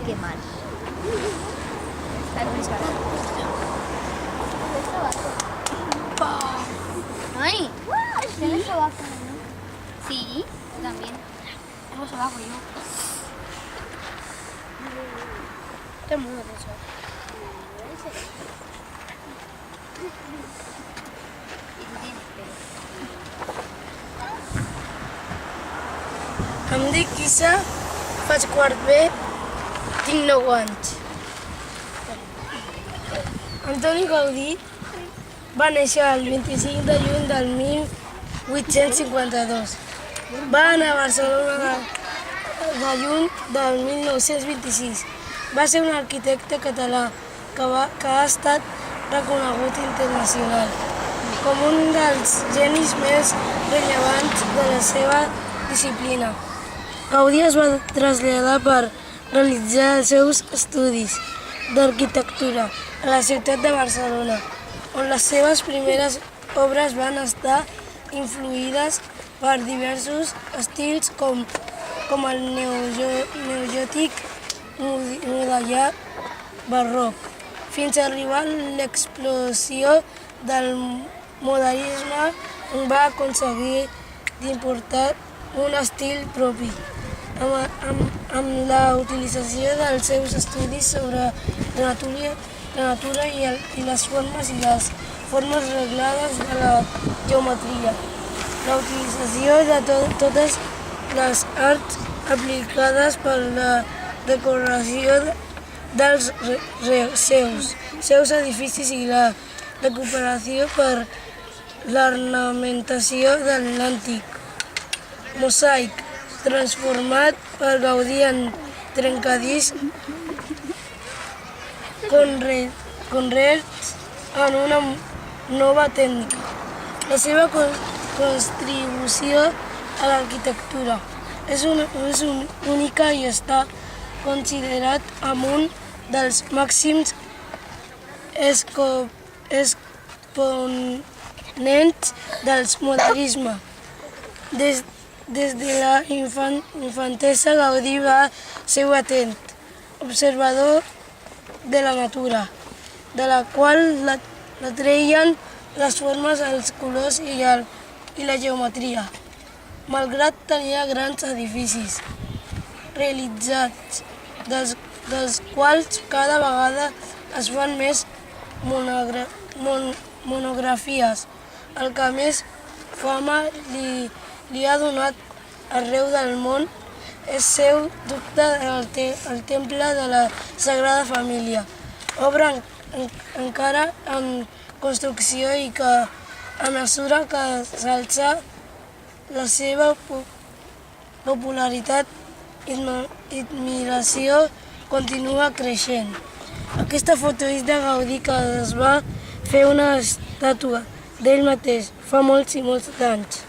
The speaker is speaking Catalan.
que mal. Está muy barato. ¡Ay! Tienes trabajo, ¿no? Sí, yo también. Tengo trabajo yo. Tengo mucho eso. Em dic Issa, faig quart B, tinc 9 anys. Antoni Gaudí va néixer el 25 de juny del 1852. Va anar a Barcelona de juny del 1926. Va ser un arquitecte català que ha estat reconegut internacional com un dels genis més rellevants de la seva disciplina. Gaudí es va traslladar per realitzar els seus estudis d'arquitectura a la ciutat de Barcelona, on les seves primeres obres van estar influïdes per diversos estils com el neogòtic, mudèjar, barroc, fins a arribar a l'explosió del modernisme, on va aconseguir d'importar un estil propi, amb la utilització dels seus estudis sobre la natura i les formes reglades de la geometria. La utilització de totes les arts aplicades per la decoració dels seus edificis i la recuperació per l'ornamentació de l'antic mosaic, transformat per Gaudí en trencadís, conreat en una nova tècnica. La seva contribució a l'arquitectura és única i està considerat com un dels màxims exponents del modernisme. Des de la infantesa, Gaudí va ser atent observador de la natura, de la qual l'atreien les formes, els colors i la geometria. Malgrat tenia grans edificis realitzats, dels quals cada vegada es fan més monografies, el que més fama li ha donat arreu del món és seu dubte el Temple de la Sagrada Família, obra encara en construcció i que, a mesura que s'alça, la seva popularitat i admiració continua creixent. Aquesta foto és de Gaudí, que es va fer una estàtua d'ell mateix fa molts i molts anys.